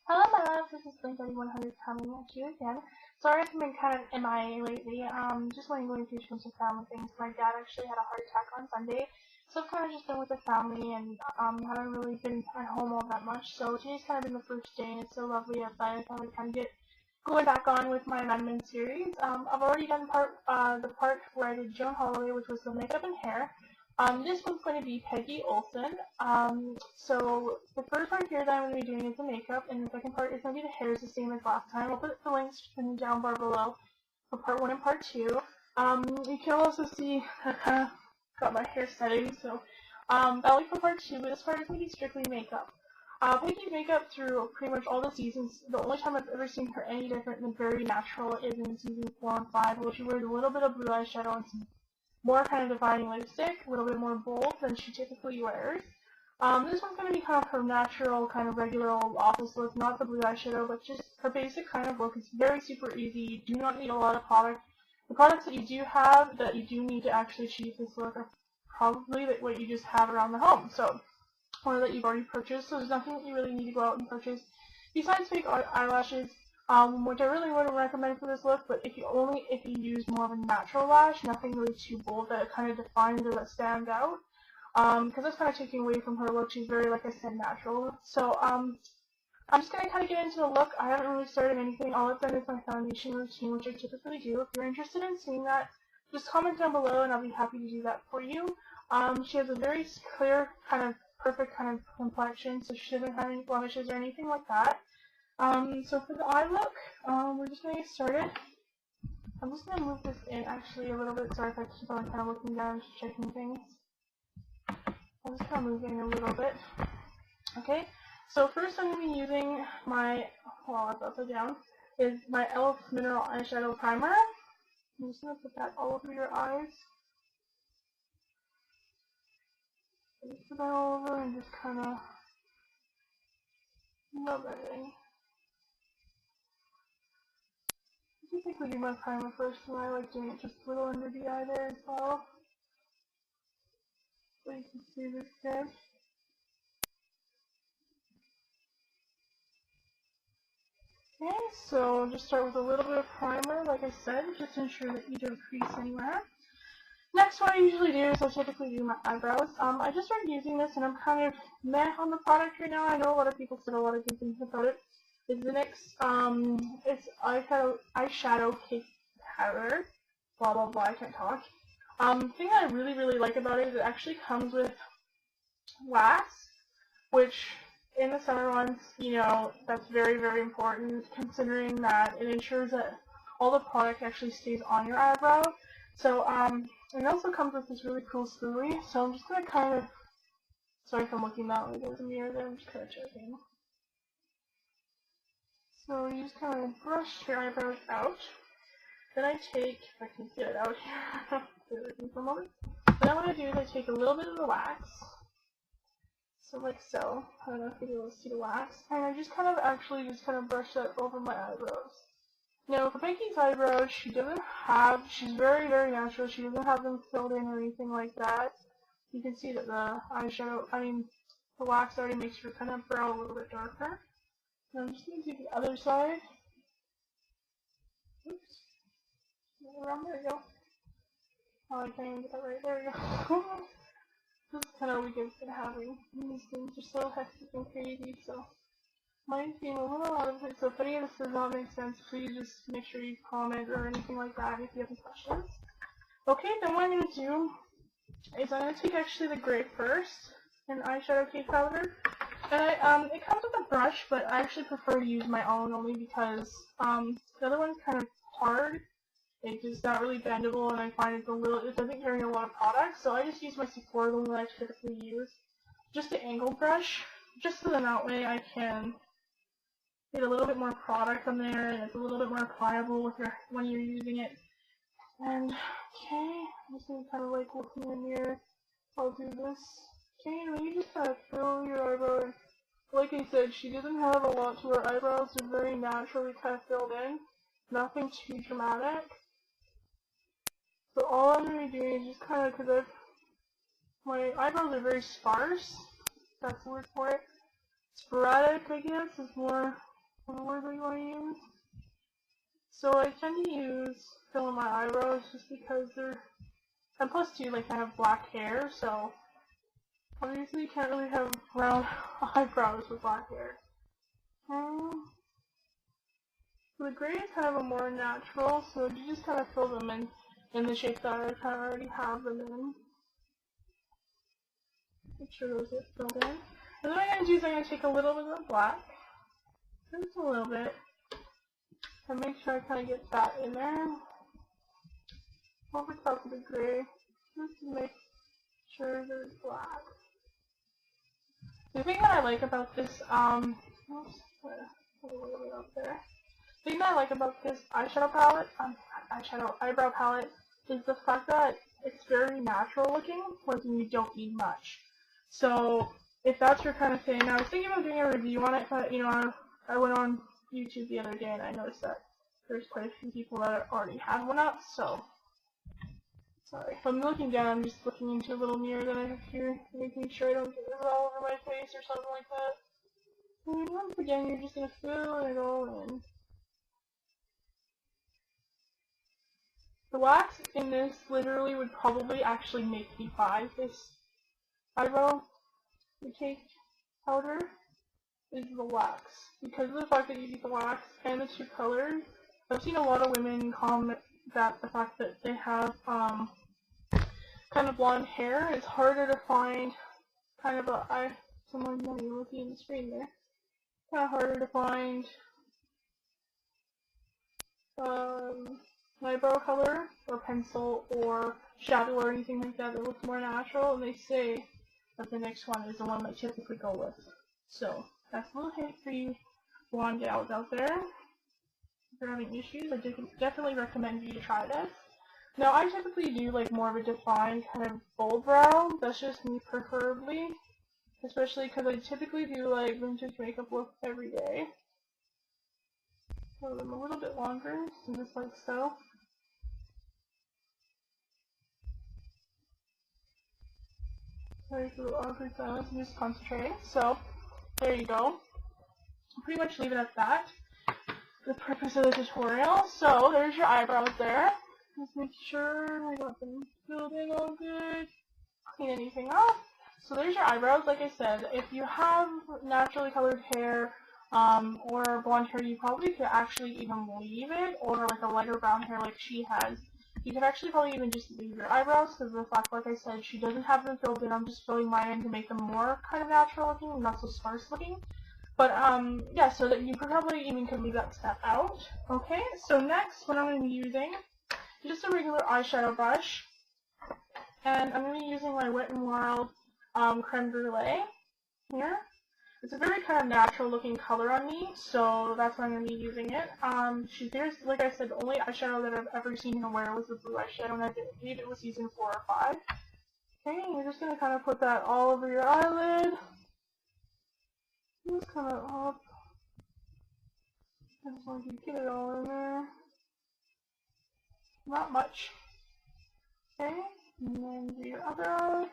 Hello, my loves. This is Blink3100 coming at you again. Sorry I've been kind of MIA lately. Just going through some family things. My dad actually had a heart attack on Sunday, so I've kind of just been with the family and haven't really been at home all that much. So today's kind of been the first day, and it's so lovely outside. I thought I'd kind of get going back on with my amendment series. I've already done the part where I did Joan Holloway, which was the makeup and hair. This one's going to be Peggy Olson. So the first part here that I'm going to be doing is the makeup, and the second part is going to be the hair, is the same as last time. I'll put the links in the down bar below for part 1 and part 2. You can also see I kind of got my hair setting, so that'll be for part 2, but this part is going to be strictly makeup. Peggy's makeup through pretty much all the seasons. The only time I've ever seen her any different than very natural is in season 4 and 5, where she wears a little bit of blue eyeshadow and some more kind of defining lipstick, a little bit more bold than she typically wears. This one's going to be kind of her natural, kind of regular old office look, not the blue eyeshadow, but just her basic kind of look. It's very super easy. You do not need a lot of product. The products that you do have that you do need to actually achieve this look are probably what you just have around the home, or that you've already purchased, so there's nothing that you really need to go out and purchase besides fake eyelashes. Which I really wouldn't recommend for this look, but if you use more of a natural lash, nothing really too bold that kind of defines or that stands out, because that's kind of taking away from her look. She's very, like I said, natural. So I'm just going to kind of get into the look. I haven't really started anything. All I've done is my foundation routine, which I typically do. If you're interested in seeing that, just comment down below and I'll be happy to do that for you. She has a very clear, kind of perfect kind of complexion, so she doesn't have any blemishes or anything like that. So for the eye look, we're just going to get started. I'm just going to move this in actually a little bit. Sorry if I keep on kind of looking down and checking things. I'm just going to move in a little bit. Okay, so first I'm going to be using my, well, it's upside down, is my e.l.f. Mineral Eyeshadow Primer. I'm just going to put that all over your eyes. Just put that all over and just kind of rub it in. I typically do my primer first, and I like doing it just a little under the eye there as well, so you can see this good. Okay, so just start with a little bit of primer, like I said, just to ensure that you don't crease anywhere. Next, what I usually do is I typically do my eyebrows. I just started using this, and I'm kind of meh on the product right now. I know a lot of people said a lot of good things about it. It's the NYX, it's eyeshadow cake powder, blah blah blah, I can't talk. The thing that I really like about it is it actually comes with wax, which in the summer months, you know, that's very important, considering that it ensures that all the product actually stays on your eyebrow. So, it also comes with this really cool spoolie, so I'm just going to kind of, sorry if I'm looking that way, there's a mirror there, I'm just kind of checking. So you just kind of brush your eyebrows out. Then I take, if I can get it out here, bear with me for a moment. Then what I do is I take a little bit of the wax, so like so. I don't know if you'll be able to see the wax, and I just kind of brush that over my eyebrows. Now for Peggy's eyebrows, she's very natural. She doesn't have them filled in or anything like that. You can see that the the wax already makes her kind of brow a little bit darker. Now I'm just going to do the other side. Oops. There we go. Oh, I can't even get that right. There we go. This is kind of what we get at having these things are so hectic and crazy, so mine's being a little out of it. So if any of this does not make sense, please just make sure you comment or anything like that if you have any questions. Okay, then what I'm going to do is I'm going to take actually the gray first, an eyeshadow cake powder. And it comes with a brush, but I actually prefer to use my own only because the other one's kind of hard. It's just not really bendable, and I find it doesn't carry a lot of product, so I just use my Sephora, the one that I typically use. Just an angled brush, just so that way I can get a little bit more product on there, and it's a little bit more pliable when you're using it. And, okay, I'm just going to kind of like look in the mirror. I'll do this. Okay, and then you just kind of fill your eyebrows. Like I said, she doesn't have a lot to her eyebrows. They're very naturally kind of filled in. Nothing too dramatic. So all I'm going to be doing is just kind of, because my eyebrows are very sparse. That's the word for it. Sporadic, I guess, is more what word do you want to use? So I tend to use fill in my eyebrows just because and plus too, like I have black hair, so obviously you can't really have brown eyebrows with black hair. The gray is kind of a more natural, so you just kind of fill them in the shape that I kind of already have them in. Make sure those get filled in. And then what I'm going to do is I'm going to take a little bit of black, just a little bit, and make sure I kind of get that in there. Over top of the gray, just to make sure there's black. The thing that I like about this, oops, put a little bit up there. The thing that I like about this eyeshadow palette, eyebrow palette, is the fact that it's very natural looking, like you don't need much. So, if that's your kind of thing, I was thinking about doing a review on it, but, you know, I went on YouTube the other day and I noticed that there's quite a few people that already have one up, so, sorry. If I'm looking down, I'm just looking into a little mirror that I have here, making sure I don't get it all over my face or something like that. And once again, you're just going to fill it all in. The wax in this literally would probably actually make me buy this eyebrow cake powder, is the wax. Because of the fact that you get the wax and the two colors, I've seen a lot of women comment that the fact that they have kind of blonde hair, it's harder to find kind of someone looking in the screen there, kind of harder to find eyebrow color or pencil or shadow or anything like that that looks more natural, and they say that the next one is the one that I typically go with. So that's a little hint for you blonde gals out there. If you're having issues, I definitely recommend you to try this. Now I typically do like more of a defined kind of bold brow. That's just me preferably, especially because I typically do like vintage makeup look every day. So them a little bit longer, so just like so. Sorry for the awkward silence, I'm just concentrating. So, there you go. I'll pretty much leave it at that, the purpose of the tutorial. So, there's your eyebrows there. Just make sure I got them filled in all good. Clean anything off. So there's your eyebrows. Like I said, if you have naturally colored hair, or blonde hair, you probably could actually even leave it, or like a lighter brown hair like she has. You could actually probably even just leave your eyebrows, because the fact, like I said, she doesn't have them filled in. I'm just filling mine in to make them more kind of natural looking and not so sparse looking. But, yeah, so that you probably even could leave that step out. Okay, so next, what I'm going to be using is just a regular eyeshadow brush. And I'm going to be using my Wet n Wild Creme Brulee here. It's a very kind of natural looking color on me, so that's why I'm going to be using it. There's, like I said, the only eyeshadow that I've ever seen her wear was the blue eyeshadow, and I believe it was season 4 or 5. Okay, and you're just going to kind of put that all over your eyelid. Just kind of up. Just like you get it all in there. Not much. Okay, and then do your other eye.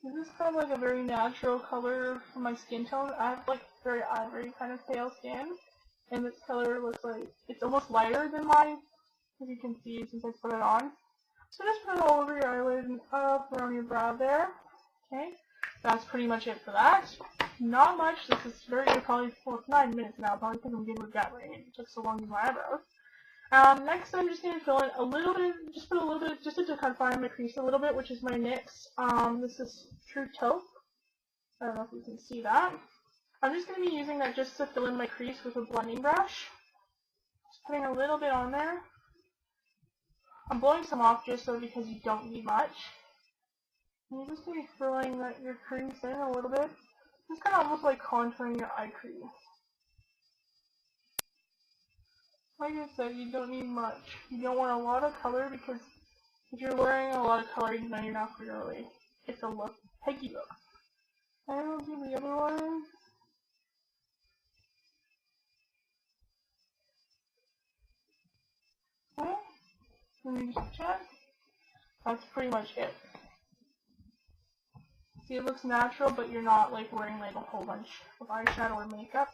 This is kind of like a very natural color for my skin tone. I have like very ivory kind of pale skin, and this color looks like it's almost lighter than mine, as you can see since I put it on. So just put it all over your eyelid and up around your brow there. Okay, that's pretty much it for that. Not much. This is probably 9 minutes now, probably because I'm good with that ring. It took so long to do my eyebrows. Next, I'm just going to fill in a little bit, just to confine my crease a little bit, which is my NYX. This is True Taupe. I don't know if you can see that. I'm just going to be using that just to fill in my crease with a blending brush. Just putting a little bit on there. I'm blowing some off just so because you don't need much. And you're just going to be filling your crease in a little bit. Just kind of almost like contouring your eye crease. Like I said, you don't need much. You don't want a lot of color because if you're wearing a lot of color, you know you're not going to really get the look, Peggy look. I will do the other one. Okay. Let me just check. That's pretty much it. See, it looks natural, but you're not like wearing like a whole bunch of eyeshadow or makeup.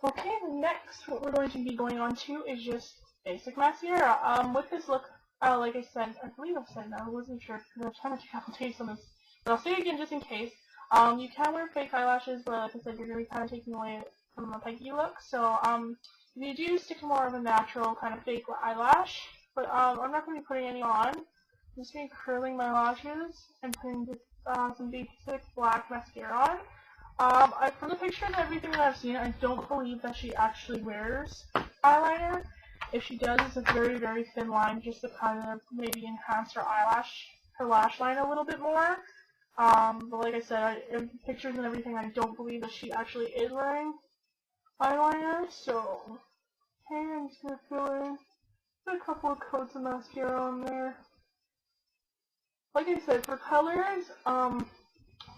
Okay, next what we're going to be going on to is just basic mascara. With this look, like I said, I believe I've said that, I wasn't sure because I was trying to take a couple takes on this, but I'll say it again just in case. You can wear fake eyelashes, but like I said, you're going to be kind of taking away from the Peggy look. So, if you do stick to more of a natural kind of fake eyelash, but I'm not going to be putting any on. I'm just going to be curling my lashes and putting this, some basic black mascara on. From the pictures and everything that I've seen, I don't believe that she actually wears eyeliner. If she does, it's a very, very thin line just to kind of maybe enhance her lash line a little bit more. But like I said, in pictures and everything, I don't believe that she actually is wearing eyeliner. So, okay, I'm just going to fill in a couple of coats of mascara on there. Like I said, for colors, for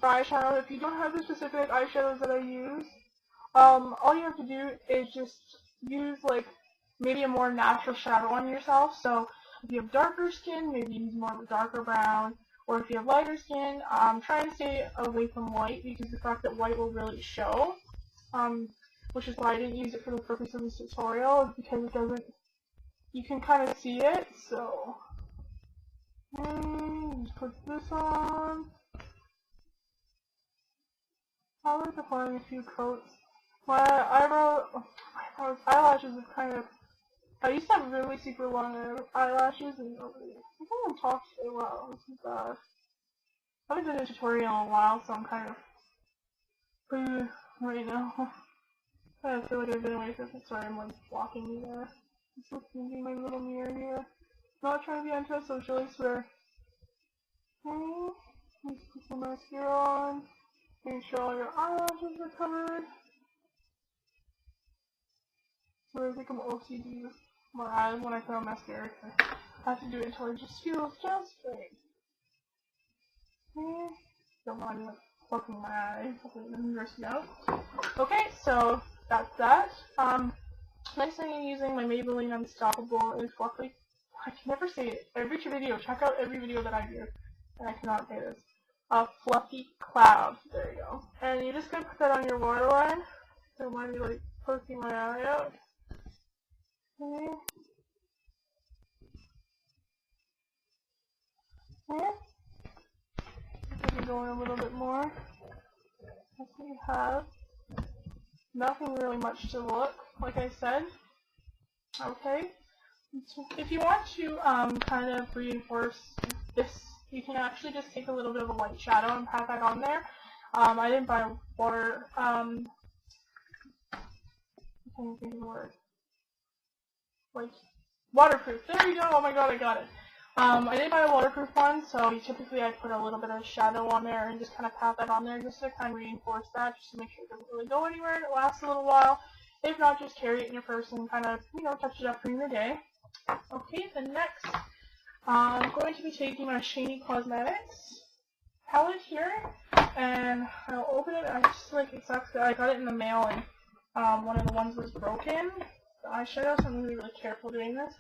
eyeshadow, if you don't have the specific eyeshadows that I use, all you have to do is just use like maybe a more natural shadow on yourself. So if you have darker skin, maybe use more of a darker brown, or if you have lighter skin, try and stay away from white because the fact that white will really show, which is why I didn't use it for the purpose of this tutorial, because it doesn't, you can kind of see it. So just put this on. I like applying a few coats. My eyelashes is kind of, I used to have really super long eyelashes and I don't talk so well. This is bad. I haven't done a tutorial in a while, so I'm kind of right now. I feel like I've been away from it. Sorry, I'm like blocking me there. Just looking in my little mirror here. Not trying to be antisocial, I swear. Okay, let's put some mascara on. Make sure all your eyelashes are covered. So I think I'm OCD with my eyes when I put on mascara. I have to do it until it just feels just right. Okay. Don't mind me like plucking my eye. Hopefully it doesn't gross me out. Okay, so that's that. Next thing I'm using my Maybelline Unstoppable is Fluffy. I can never say it. Every video, check out every video that I do. And I cannot say this. Fluffy Cloud. There you go. And you're just going to put that on your waterline. Don't mind me like poking my eye out. Okay. Okay. I'm going to go in a little bit more. That's what you have. Nothing really much to look, like I said. Okay. If you want to kind of reinforce this, you can actually just take a little bit of a white shadow and pat that on there. I didn't buy water, I can't think of the word. Like, waterproof. There you go. Oh my god, I got it. I didn't buy a waterproof one, so typically I put a little bit of shadow on there and just kind of pat that on there just to kind of reinforce that, just to make sure it doesn't really go anywhere and it lasts a little while. If not, just carry it in your purse and kind of, you know, touch it up during the day. Okay, the next, I'm going to be taking my Shiny Cosmetics palette here, and I'll open it. I just like, it sucks that I got it in the mail and one of the ones was broken, the eyeshadow, so I'm going to be really careful doing this.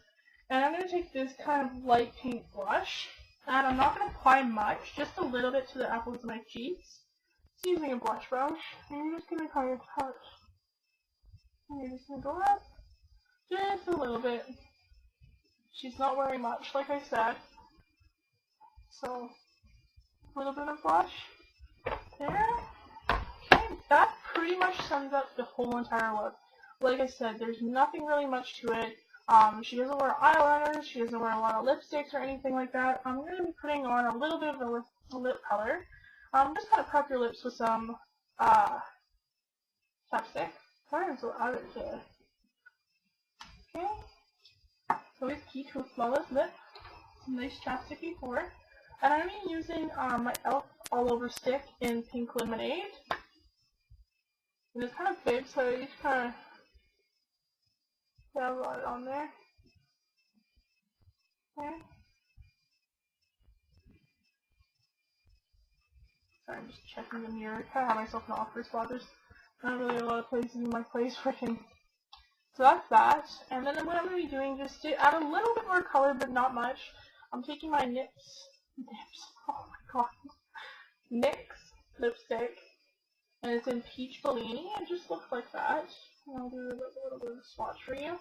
And I'm going to take this kind of light pink blush, and I'm not going to apply much, just a little bit to the apples of my cheeks. Just using a blush brush, and you're just going to kind of touch. And you're just going to go up, just a little bit. She's not wearing much, like I said. So, a little bit of blush. There. Okay, that pretty much sums up the whole entire look. Like I said, there's nothing really much to it. She doesn't wear eyeliner, she doesn't wear a lot of lipsticks or anything like that. I'm going to be putting on a little bit of a lip color. Just kind of prep your lips with some chapstick. Sorry, I'm so out of it today. Okay. So it's key to a flawless lip. Some nice chapsticky pour. And I'm going to be using my e.l.f. All Over Stick in Pink Lemonade. And it's kind of big, so you just kind of dab it on there. Okay. Sorry, I'm just checking the mirror. I kind of have myself in an awkward spot. There's not really a lot of places in my place where I can. So that's that. And then what I'm going to be doing, just to add a little bit more color, but not much, I'm taking my NYX. Oh my god. NYX lipstick, and it's in Peach Bellini. It just looks like that. I'll do a little bit of a swatch for you.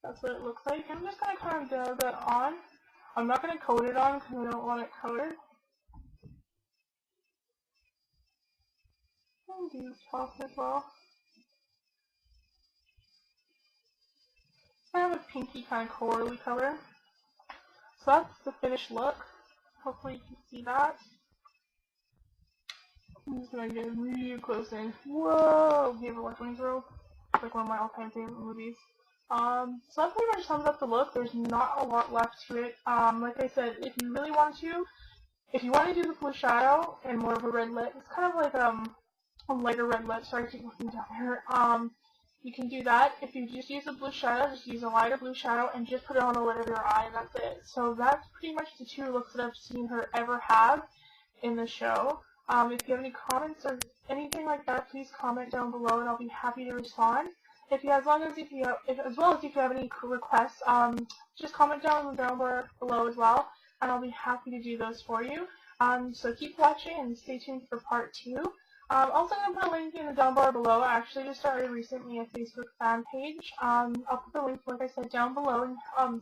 That's what it looks like. I'm just going to kind of dab that on. I'm not going to coat it on because I don't want it coated. I'll do top as well. I have a pinky kind of corally color. So that's the finished look. Hopefully you can see that. I'm just going to get really close in. Whoa! Have you ever watched Wings World? It's like one of my all-time favorite movies. So that pretty much sums up the look. There's not a lot left to it. Like I said, if you really want to, if you want to do the blue shadow and more of a red lip, it's kind of like a lighter red lip. Sorry, I keep looking down here. You can do that. If you just use a blue shadow, just use a lighter blue shadow and just put it on the lid of your eye, and that's it. So that's pretty much the two looks that I've seen her ever have in the show. If you have any comments or anything like that, please comment down below, and I'll be happy to respond. As well as if you have any requests, just comment down bar below as well, and I'll be happy to do those for you. So keep watching and stay tuned for part 2. Also, I'm going to put a link in the down bar below. I actually just started recently a Facebook fan page. I'll put the link, like I said, down below, and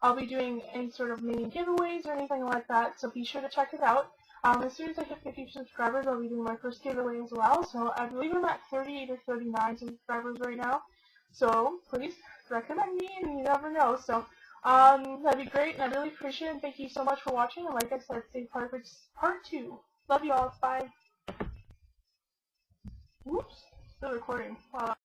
I'll be doing any sort of mini giveaways or anything like that, so be sure to check it out. As soon as I hit 50 subscribers, I'll be doing my first giveaway as well. So I believe I'm at 38 or 39 subscribers right now. So please recommend me, and you never know. So that'd be great, and I really appreciate it. And thank you so much for watching. And like I said, stay part 2. Love you all. Bye. Whoops, still recording. Wow.